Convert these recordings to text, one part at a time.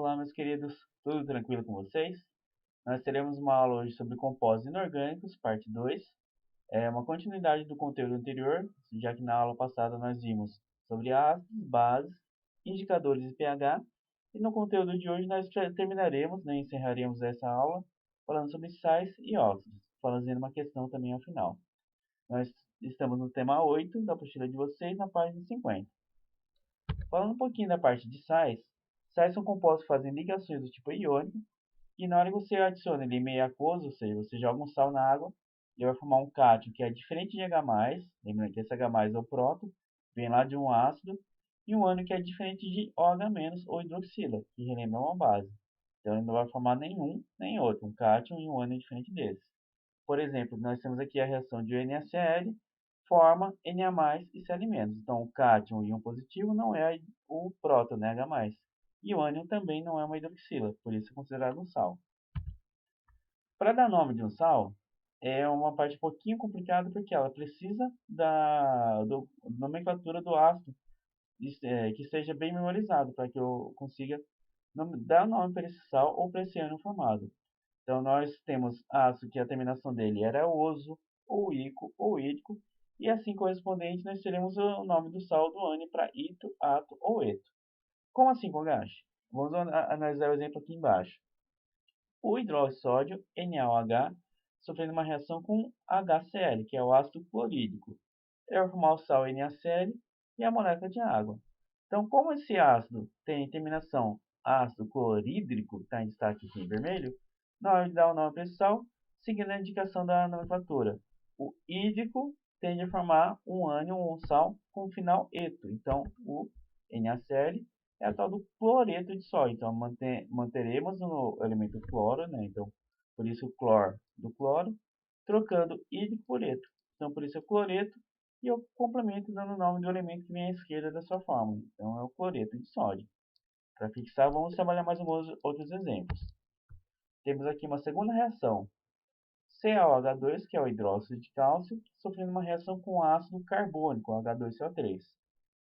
Olá, meus queridos, tudo tranquilo com vocês? Nós teremos uma aula hoje sobre compostos inorgânicos, parte 2. É uma continuidade do conteúdo anterior, já que na aula passada nós vimos sobre ácidos, bases, indicadores de pH. E no conteúdo de hoje nós terminaremos, encerraremos essa aula falando sobre sais e óxidos, fazendo uma questão também ao final. Nós estamos no tema 8 da apostila de vocês, na página 50. Falando um pouquinho da parte de sais, sais são compostos que fazem ligações do tipo iônico, e na hora que você adiciona ele meio aquoso, ou seja, você joga um sal na água, ele vai formar um cátion que é diferente de H+, lembrando que esse H+, é o próton, vem lá de um ácido, e um ânion que é diferente de OH- ou hidroxila, que relembra uma base. Então ele não vai formar nenhum nem outro, um cátion e um ânion diferente desse. Por exemplo, nós temos aqui a reação de NaCl, forma Na+, e Cl-. Então, o cátion, o íon positivo, não é o próton, né, H+. E o ânion também não é uma hidroxila, por isso é considerado um sal. Para dar nome de um sal, é uma parte um pouquinho complicada, porque ela precisa da nomenclatura do ácido que seja bem memorizado, para que eu consiga dar nome para esse sal ou para esse ânion formado. Então, nós temos ácido que a terminação dele era oso, ou ico, ou ídico, e assim correspondente nós teremos o nome do sal do ânion para ito, ato ou eto. Como assim, Kogashi? Vamos analisar o exemplo aqui embaixo. O hidrólise de sódio, NaOH, sofrendo uma reação com HCl, que é o ácido clorídrico. Ele vai formar o sal NaCl e a molécula de água. Então, como esse ácido tem terminação ácido clorídrico, está em destaque aqui em vermelho, na hora de dar o nome para esse sal, seguindo a indicação da nomenclatura. O hídrico tende a formar um ânion ou um sal com final eto. Então, o NaCl é a tal do cloreto de sódio. Então, manteremos o elemento cloro, né? Então, por isso o cloro do cloro, trocando hídrico por eto. Então, por isso é cloreto, e eu complemento dando o nome do elemento que vem à esquerda da sua fórmula. Então, é o cloreto de sódio. Para fixar, vamos trabalhar mais alguns outros exemplos. Temos aqui uma segunda reação. CaOH2, que é o hidróxido de cálcio, sofrendo uma reação com ácido carbônico, H2CO3.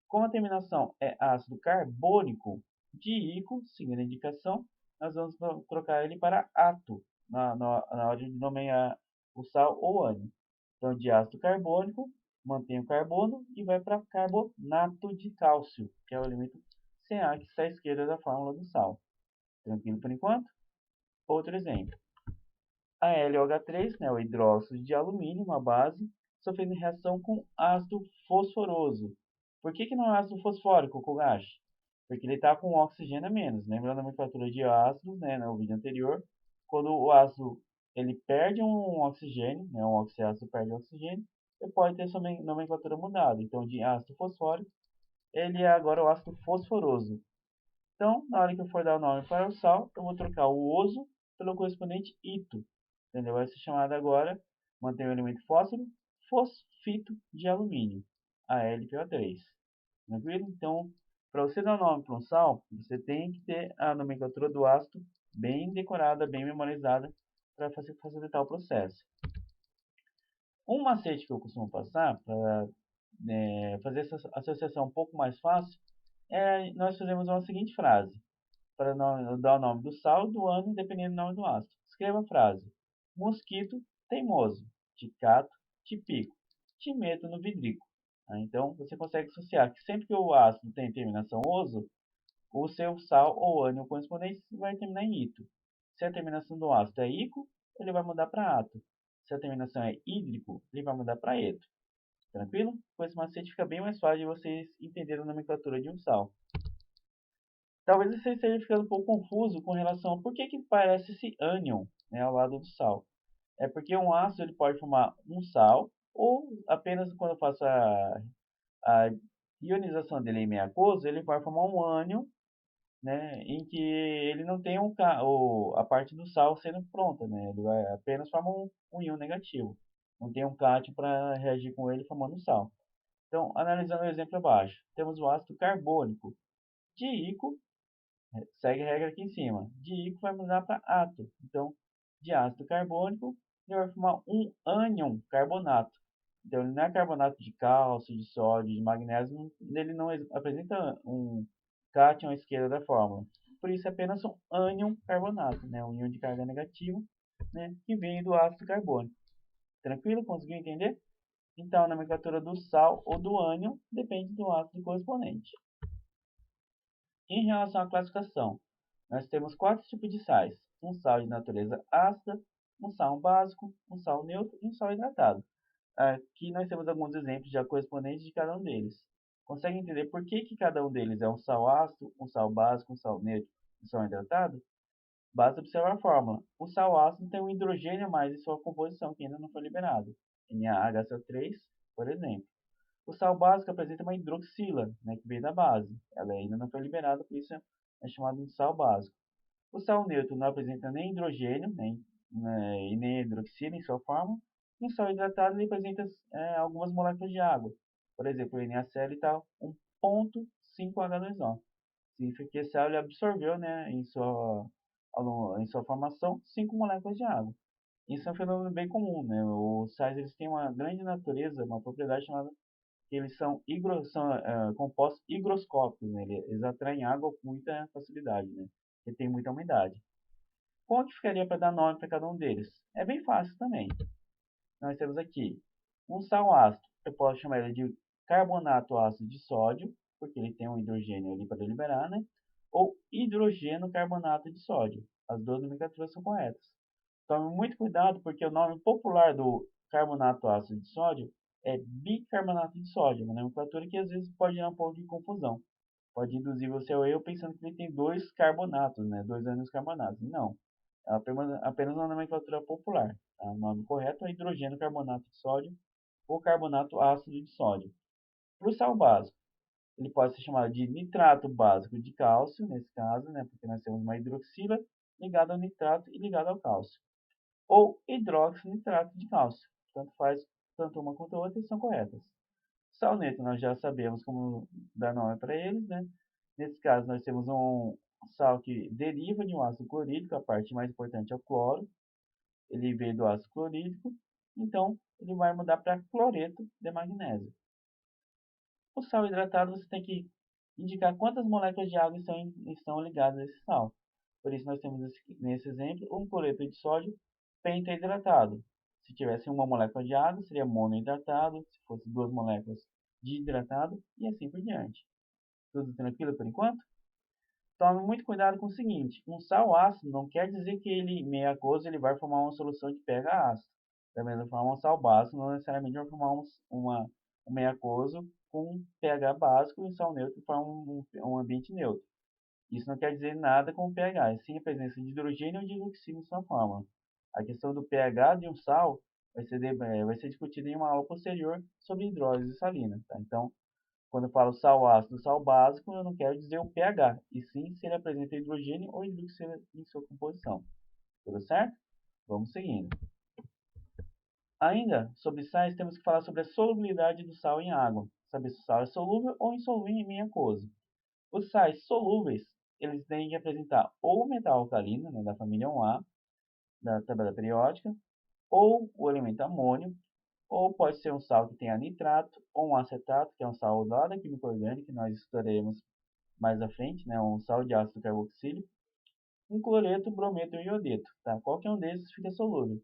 Como a terminação é ácido carbônico diíco, seguindo a indicação, nós vamos trocar ele para ato, na hora de nomear o sal ou ânion. Então, de ácido carbônico, mantém o carbono e vai para carbonato de cálcio, que é o elemento Ca, que está à esquerda da fórmula do sal. Tranquilo por enquanto? Outro exemplo. A LOH3, né, o hidróxido de alumínio, uma base, sofrendo reação com ácido fosforoso. Por que não é ácido fosfórico, Kogashi? Porque ele está com oxigênio a menos. Lembrando a nomenclatura de ácidos, né, no vídeo anterior, quando o ácido ele perde um oxigênio, né, um oxiácido perde oxigênio, ele pode ter sua nomenclatura mudada. Então, de ácido fosfórico, ele é agora o ácido fosforoso. Então, na hora que eu for dar o nome para o sal, eu vou trocar o oso pelo correspondente ito. Entendeu? Vai ser chamado agora, mantém o elemento fósforo, fosfito de alumínio, AlPO3. Tranquilo? Então, para você dar o nome para um sal, você tem que ter a nomenclatura do ácido bem decorada, bem memorizada, para facilitar o processo. Um macete que eu costumo passar para fazer essa associação um pouco mais fácil é nós fazemos uma seguinte frase, para dar o nome do sal, do ânion, dependendo do nome do ácido. Escreva a frase: mosquito teimoso, te cato, te pico, te meto no vidrico. Então, você consegue associar que sempre que o ácido tem terminação oso, o seu sal ou ânion correspondente vai terminar em ito. Se a terminação do ácido é ico, ele vai mudar para ato. Se a terminação é hídrico, ele vai mudar para eto. Tranquilo? Com esse macete fica bem mais fácil de vocês entenderem a nomenclatura de um sal. Talvez você esteja ficando um pouco confuso com relação a por que parece esse ânion, né, ao lado do sal. É porque um ácido ele pode formar um sal, ou apenas quando eu faço a ionização dele em meio aquoso, ele vai formar um ânion, né, em que ele não tem a parte do sal sendo pronta, né, ele vai apenas formar um íon negativo. Não tem um cátion para reagir com ele formando sal. Então, analisando o exemplo abaixo, temos o ácido carbônico. Diíco, segue a regra aqui em cima. Diíco vai mudar para ato. Então, de ácido carbônico, ele vai formar um ânion carbonato. Então, ele não é carbonato de cálcio, de sódio, de magnésio. Ele não apresenta um cátion à esquerda da fórmula. por isso é apenas um ânion carbonato, né? Um íon de carga negativa, né? Que vem do ácido carbônico. Tranquilo? Conseguiu entender? Então, a nomenclatura do sal ou do ânion depende do ácido correspondente. Em relação à classificação, nós temos 4 tipos de sais. Um sal de natureza ácida, um sal básico, um sal neutro e um sal hidratado. Aqui nós temos alguns exemplos já correspondentes de cada um deles. Consegue entender por que cada um deles é um sal ácido, um sal básico, um sal neutro e um sal hidratado? Basta observar a fórmula. O sal ácido tem um hidrogênio a mais em sua composição que ainda não foi liberado, NaHCl3, por exemplo. O sal básico apresenta uma hidroxila, né, que veio da base. Ela ainda não foi liberada, por isso é chamado de sal básico. O sal neutro não apresenta nem hidrogênio e nem hidroxila em sua forma. E o sal hidratado ele apresenta algumas moléculas de água. Por exemplo, o NaCl está 1,5H2O. Significa que esse sal ele absorveu, né, em sua formação 5 moléculas de água. Isso é um fenômeno bem comum, né? Os sais eles têm uma grande natureza, uma propriedade chamada que eles são compostos higroscópicos, né? Eles atraem água com muita facilidade, né? Porque tem muita umidade. Como que ficaria para dar nome para cada um deles? É bem fácil também. Nós temos aqui um sal ácido, eu posso chamar ele de carbonato ácido de sódio, porque ele tem um hidrogênio ali para liberar, né? Ou hidrogeno carbonato de sódio. As duas nomenclaturas são corretas. Tome muito cuidado, porque o nome popular do carbonato ácido de sódio é bicarbonato de sódio, uma nomenclatura que às vezes pode dar um pouco de confusão. Pode induzir você ao erro pensando que ele tem dois carbonatos, né? Dois ânions carbonatos. Não. É apenas uma nomenclatura popular. Tá? O nome correto é hidrogeno carbonato de sódio ou carbonato ácido de sódio. Para o sal básico, ele pode ser chamado de nitrato básico de cálcio, nesse caso, né? Porque nós temos uma hidroxila ligada ao nitrato e ligada ao cálcio. Ou hidroxinitrato de cálcio. Tanto faz, tanto uma quanto a outra, e são corretas. Sal neutro, nós já sabemos como dar nome para eles, né? Nesse caso, nós temos um sal que deriva de um ácido clorídrico, a parte mais importante é o cloro. Ele veio do ácido clorídrico, então ele vai mudar para cloreto de magnésio. O sal hidratado, você tem que indicar quantas moléculas de água estão ligadas a esse sal. Por isso, nós temos nesse exemplo um cloreto de sódio pentaidratado. Se tivesse uma molécula de água, seria monohidratado. Se fosse duas moléculas, dihidratado e assim por diante. Tudo tranquilo por enquanto? Tome muito cuidado com o seguinte: um sal ácido não quer dizer que ele, em meio aquoso, ele vai formar uma solução de pH ácido. Da mesma forma, um sal básico não necessariamente vai formar um meio aquoso com pH básico e um sal neutro forma um ambiente neutro. Isso não quer dizer nada com o pH, e sim a presença de hidrogênio ou de hidroxila em sua fórmula. A questão do pH de um sal vai ser discutida em uma aula posterior sobre hidrólise salina. Tá? Então, quando eu falo sal ácido, sal básico, eu não quero dizer o pH, e sim se ele apresenta hidrogênio ou hidroxila em sua composição. Tudo certo? Vamos seguindo. Ainda, sobre sais, temos que falar sobre a solubilidade do sal em água. Saber se o sal é solúvel ou insolúvel em meio aquoso. Os sais solúveis, eles têm que apresentar ou o metal alcalino, né, da família 1A, da tabela periódica, ou o elemento amônio, ou pode ser um sal que tenha nitrato, ou um acetato, que é um sal lá da química orgânica, que nós estudaremos mais à frente, né, um sal de ácido carboxílico, um cloreto, brometo e iodeto. Tá? Qualquer um desses fica solúvel.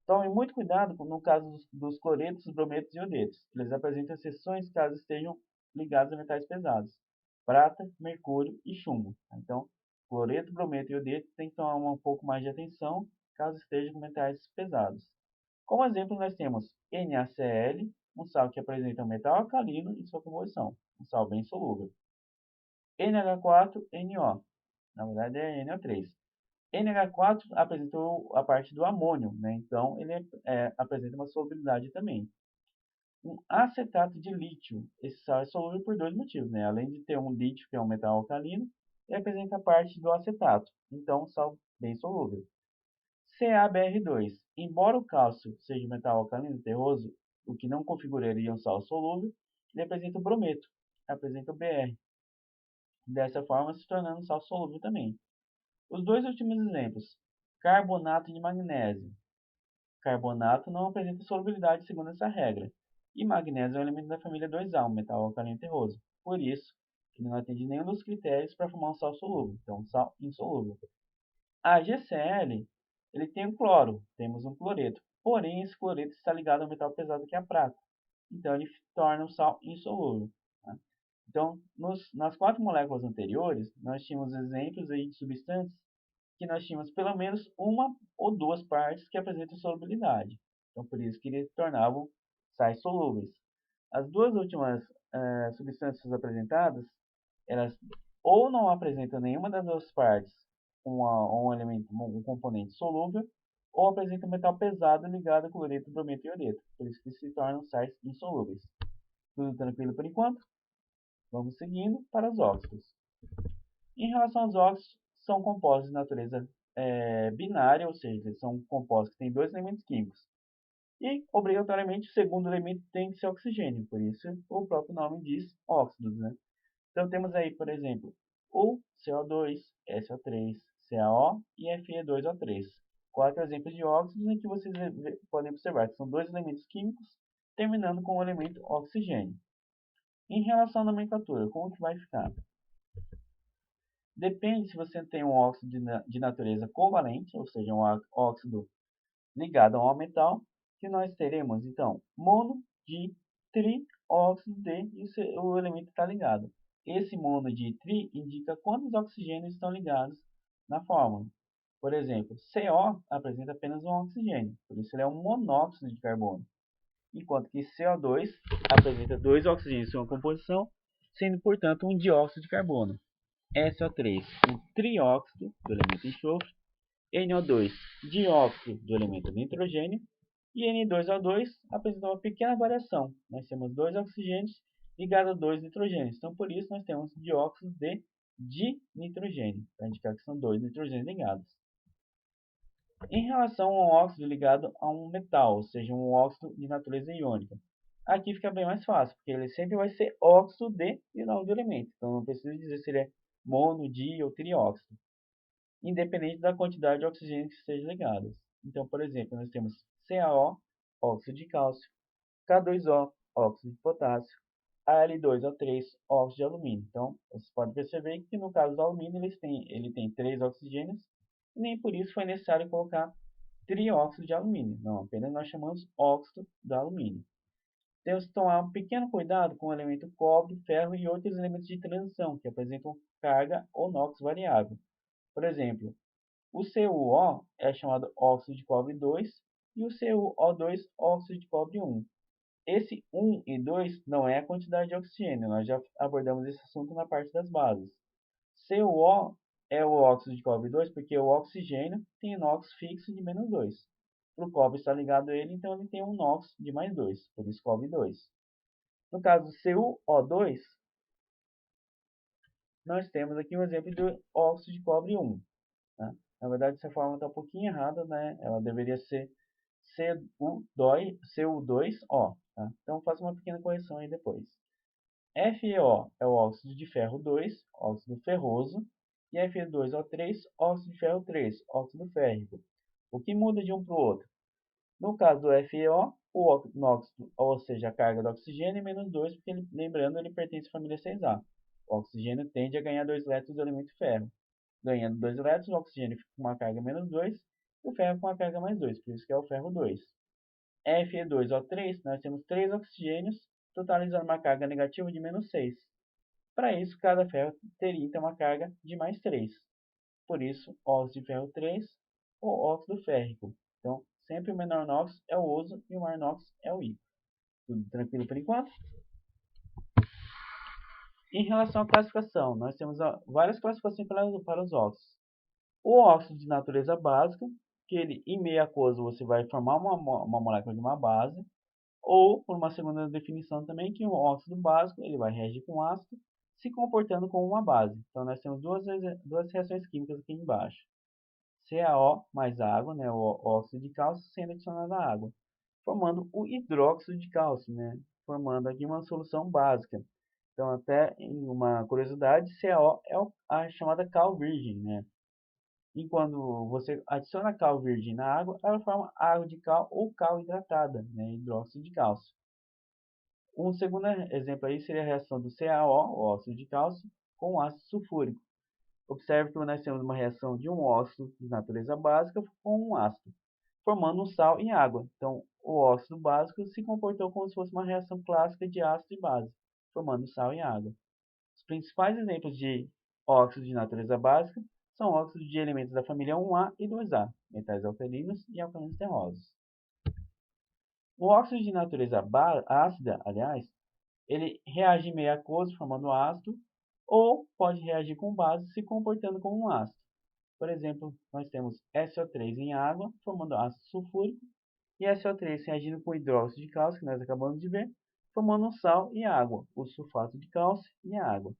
Tome muito cuidado no caso dos cloretos, brometos e iodetos. Eles apresentam exceções caso estejam ligados a metais pesados. Prata, mercúrio e chumbo. Então, cloreto, brometo e iodeto tem que tomar um pouco mais de atenção caso estejam com metais pesados. Como exemplo, nós temos NaCl, um sal que apresenta um metal alcalino em sua composição, um sal bem solúvel. NH4NO, na verdade é NO3. NH4 apresentou a parte do amônio, né? Então ele apresenta uma solubilidade também. Um acetato de lítio, esse sal é solúvel por dois motivos, né? Além de ter um lítio, que é um metal alcalino, ele apresenta a parte do acetato, então um sal bem solúvel. CaBr2, embora o cálcio seja um metal alcalino terroso, o que não configuraria um sal solúvel, ele apresenta o brometo, apresenta o Br. Dessa forma, se tornando um sal solúvel também. Os dois últimos exemplos, carbonato de magnésio. Carbonato não apresenta solubilidade segundo essa regra, e magnésio é um elemento da família 2A, um metal alcalino terroso. Por isso, Ele não atende nenhum dos critérios para formar um sal solúvel, então sal insolúvel. A GCl, ele tem o cloro, temos um cloreto. Porém, esse cloreto está ligado ao metal pesado que é a prata. Então, ele torna o sal insolúvel. Tá? Então, nas 4 moléculas anteriores, nós tínhamos exemplos aí de substâncias que nós tínhamos pelo menos uma ou duas partes que apresentam solubilidade. Então, por isso que eles tornavam sais solúveis. As duas últimas substâncias apresentadas, elas ou não apresentam nenhuma das duas partes um componente solúvel, ou apresentam um metal pesado ligado a cloreto, brometo e ureto. Por isso que se tornam sais insolúveis. Tudo tranquilo por enquanto? Vamos seguindo para os óxidos. Em relação aos óxidos, são compostos de natureza binária, ou seja, são compostos que têm dois elementos químicos. E, obrigatoriamente, o segundo elemento tem que ser oxigênio, por isso o próprio nome diz óxidos, né? Então, temos aí, por exemplo, o CO2, SO3, CaO e Fe2O3. 4 exemplos de óxidos em que vocês podem observar que são dois elementos químicos terminando com o elemento oxigênio. Em relação à nomenclatura, como que vai ficar? Depende se você tem um óxido de natureza covalente, ou seja, um óxido ligado a um metal, que nós teremos, então, mono, di, tri, óxido de, e o elemento está ligado. Esse mono, di, tri indica quantos oxigênios estão ligados na fórmula. Por exemplo, CO apresenta apenas um oxigênio, por isso ele é um monóxido de carbono. Enquanto que CO2 apresenta dois oxigênios em sua composição, sendo, portanto, um dióxido de carbono. SO3, um trióxido do elemento enxofre, NO2, dióxido do elemento nitrogênio, e N2O2 apresenta uma pequena variação. Nós temos dois oxigênios ligados a dois nitrogênios. Então, por isso, nós temos dióxido de dinitrogênio, para indicar que são dois nitrogênios ligados. Em relação ao óxido ligado a um metal, ou seja, um óxido de natureza iônica, aqui fica bem mais fácil, porque ele sempre vai ser óxido de e não do elemento. Então, não preciso dizer se ele é mono, di ou trióxido, independente da quantidade de oxigênio que estejam ligados. Então, por exemplo, nós temos CaO, óxido de cálcio, K2O, óxido de potássio, Al2O3, óxido de alumínio. Então, você pode perceber que no caso do alumínio ele tem 3 oxigênios, e nem por isso foi necessário colocar trióxido de alumínio. Não, apenas nós chamamos óxido do alumínio. Temos que tomar um pequeno cuidado com o elemento cobre, ferro e outros elementos de transição que apresentam carga ou NOx variável. Por exemplo, o CuO é chamado óxido de cobre 2 e o CuO2 óxido de cobre 1. Esse 1 e 2 não é a quantidade de oxigênio, nós já abordamos esse assunto na parte das bases. CuO é o óxido de cobre 2 porque o oxigênio tem NOx fixo de menos 2. Para o cobre estar ligado a ele, então ele tem um NOx de mais 2, por isso cobre 2. No caso do CuO2, nós temos aqui um exemplo do óxido de cobre 1. Tá? Na verdade, essa forma está um pouquinho errada, né? Ela deveria ser Cu2O. Tá? Então, faça uma pequena correção aí depois. FeO é o óxido de ferro 2, óxido ferroso, e Fe2O3, óxido de ferro 3, óxido férrico. O que muda de um para o outro? No caso do FeO, o óxido, ou seja, a carga do oxigênio é menos 2, porque, lembrando, ele pertence à família 6A. O oxigênio tende a ganhar 2 elétrons do elemento ferro. Ganhando 2 elétrons, o oxigênio fica com uma carga menos 2 e o ferro com uma carga mais 2, por isso que é o ferro 2. Fe2O3, nós temos 3 oxigênios, totalizando uma carga negativa de menos 6. Para isso, cada ferro teria então uma carga de mais 3. Por isso, óxido de ferro 3 ou óxido férrico. Então, sempre o menor NOx é o oso e o maior NOx é o I. Tudo tranquilo por enquanto? Em relação à classificação, nós temos várias classificações para os óxidos. O óxido de natureza básica, que ele em meio aquoso você vai formar uma molécula de uma base, ou por uma segunda definição também, que o óxido básico ele vai reagir com ácido, se comportando como uma base. Então nós temos duas reações químicas aqui embaixo. CaO mais água, né, o óxido de cálcio, sendo adicionado à água, formando o hidróxido de cálcio, né, formando aqui uma solução básica. Então, até em uma curiosidade, CaO é a chamada cal virgem, né? E quando você adiciona cal virgem na água, ela forma água de cal ou cal hidratada, né? Hidróxido de cálcio. Um segundo exemplo aí seria a reação do CaO, o óxido de cálcio, com o ácido sulfúrico. Observe que nós temos uma reação de um óxido de natureza básica com um ácido, formando um sal e água. Então, o óxido básico se comportou como se fosse uma reação clássica de ácido e base, formando sal e água. Os principais exemplos de óxidos de natureza básica são óxidos de elementos da família 1A e 2A, metais alcalinos e alcalinos terrosos. O óxido de natureza ácida, aliás, ele reage meio aquoso, formando ácido, ou pode reagir com base, se comportando como um ácido. Por exemplo, nós temos SO3 em água, formando ácido sulfúrico, e SO3 reagindo com hidróxido de cálcio, que nós acabamos de ver, formando um sal e água, o sulfato de cálcio e a água.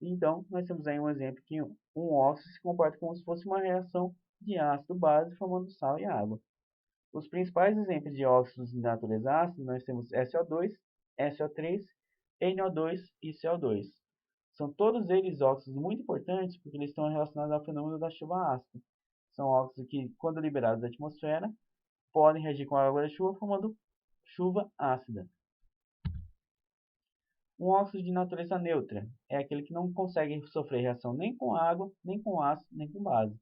Então, nós temos aí um exemplo que um óxido se comporta como se fosse uma reação de ácido-base, formando sal e água. Os principais exemplos de óxidos de natureza ácida, nós temos SO2, SO3, NO2 e CO2. São todos eles óxidos muito importantes porque eles estão relacionados ao fenômeno da chuva ácida. São óxidos que, quando liberados da atmosfera, podem reagir com a água da chuva, formando chuva ácida. Um óxido de natureza neutra é aquele que não consegue sofrer reação nem com água, nem com ácido, nem com base.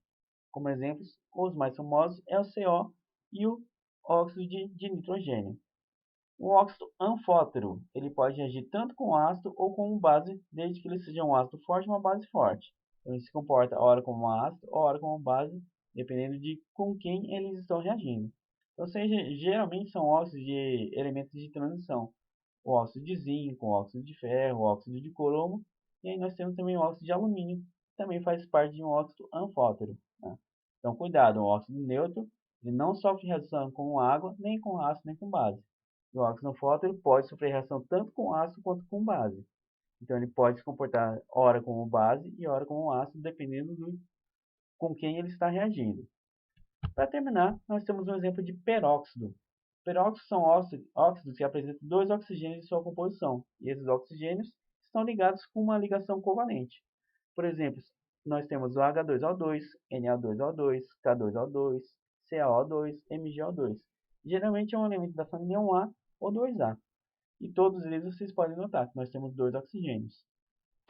Como exemplos, os mais famosos é o CO e o óxido de nitrogênio. O óxido anfótero, ele pode reagir tanto com ácido ou com base, desde que ele seja um ácido forte e uma base forte. Então, ele se comporta ora como ácido, ora como base, dependendo de com quem eles estão reagindo. Então, geralmente são óxidos de elementos de transição. O óxido de zinco, o óxido de ferro, o óxido de cromo, e aí nós temos também o óxido de alumínio, que também faz parte de um óxido anfótero, né? Então, cuidado, o óxido neutro, ele não sofre reação com água, nem com ácido, nem com base. O óxido anfótero pode sofrer reação tanto com ácido quanto com base. Então, ele pode se comportar ora como base e ora como ácido, dependendo com quem ele está reagindo. Para terminar, nós temos um exemplo de peróxido. Peróxidos são óxidos que apresentam dois oxigênios em sua composição, e esses oxigênios estão ligados com uma ligação covalente. Por exemplo, nós temos o H2O2, Na2O2, K2O2, CaO2, MgO2. Geralmente é um elemento da família 1A ou 2A. E todos eles vocês podem notar que nós temos dois oxigênios.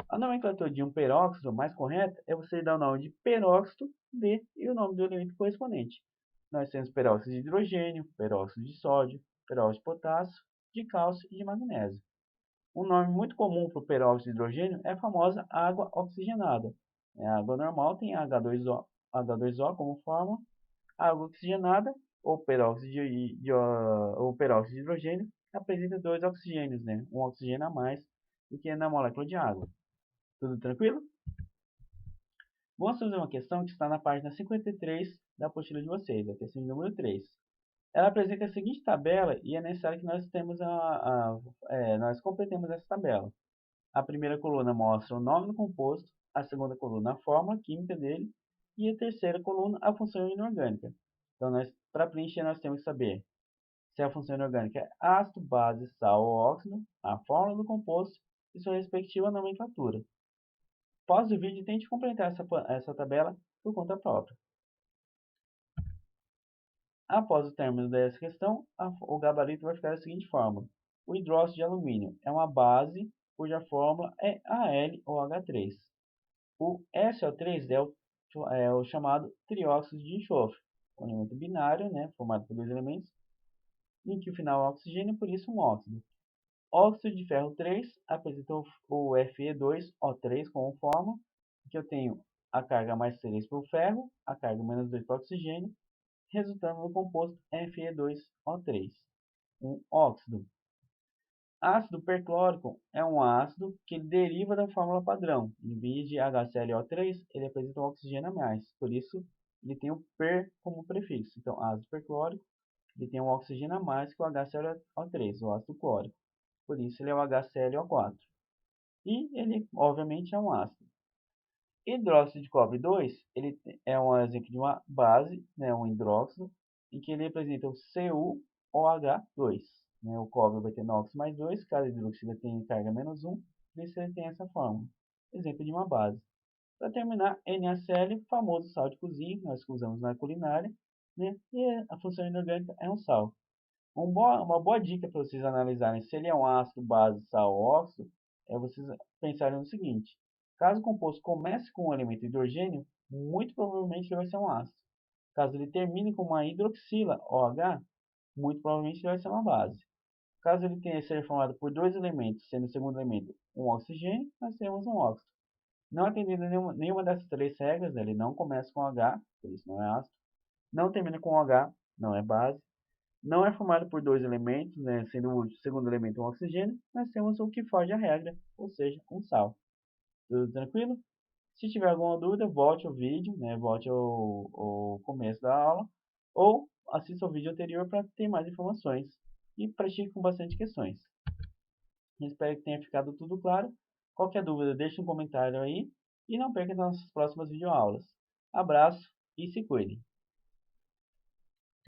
A nomenclatura de um peróxido mais correta é você dar o nome de peróxido de e o nome do elemento correspondente. Nós temos peróxido de hidrogênio, peróxido de sódio, peróxido de potássio, de cálcio e de magnésio. Um nome muito comum para o peróxido de hidrogênio é a famosa água oxigenada. A água normal tem H2O como fórmula. A água oxigenada, ou peróxido de hidrogênio, apresenta dois oxigênios, né? Um oxigênio a mais do que na molécula de água. Tudo tranquilo? Vamos fazer uma questão que está na página 53 da apostila de vocês, a questão de número 3. Ela apresenta a seguinte tabela e é necessário que nós completemos essa tabela. A primeira coluna mostra o nome do composto, a segunda coluna a fórmula química dele e a terceira coluna a função inorgânica. Então, para preencher, nós temos que saber se a função inorgânica é ácido, base, sal ou óxido, a fórmula do composto e sua respectiva nomenclatura. Pause o vídeo e tente completar essa tabela por conta própria. Após o término dessa questão, o gabarito vai ficar da seguinte forma. O hidróxido de alumínio é uma base cuja fórmula é AlOH3. O SO3 é o chamado trióxido de enxofre, um elemento binário, né, formado por dois elementos, em que o final é oxigênio, por isso um óxido. Óxido de ferro 3 apresenta o Fe2O3 como fórmula, que eu tenho a carga mais 3 para o ferro, a carga menos 2 para o oxigênio, resultando no composto Fe2O3, um óxido. Ácido perclórico é um ácido que deriva da fórmula padrão. Em vez de HClO3, ele apresenta um oxigênio a mais. Por isso, ele tem o per como prefixo. Então, ácido perclórico, ele tem um oxigênio a mais que o HClO3, o ácido clórico. Por isso, ele é o HClO4. E ele, obviamente, é um ácido. Hidróxido de cobre 2, ele é um exemplo de uma base, né, um hidróxido, em que ele apresenta o CuOH2. Né, o cobre vai ter NOx mais 2, cada hidroxila tem carga menos 1, por isso ele tem essa fórmula. Exemplo de uma base. Para terminar, NaCl, famoso sal de cozinha, nós usamos na culinária, né, e a função inorgânica é um sal. Uma boa dica para vocês analisarem se ele é um ácido, base, sal ou óxido, é vocês pensarem no seguinte: caso o composto comece com um elemento hidrogênio, muito provavelmente ele vai ser um ácido. Caso ele termine com uma hidroxila, OH, muito provavelmente ele vai ser uma base. Caso ele tenha sido formado por dois elementos, sendo o segundo elemento um oxigênio, nós temos um óxido. Não atendendo nenhuma dessas três regras, ele não começa com H, por isso não é ácido. Não termina com H, não é base. Não é formado por dois elementos, né, sendo o segundo elemento um oxigênio, nós temos o que foge à regra, ou seja, um sal. Tudo tranquilo? Se tiver alguma dúvida, volte ao vídeo, né, volte ao começo da aula, ou assista ao vídeo anterior para ter mais informações e pratique com bastante questões. Espero que tenha ficado tudo claro. Qualquer dúvida, deixe um comentário aí e não perca nossas próximas videoaulas. Abraço e se cuide!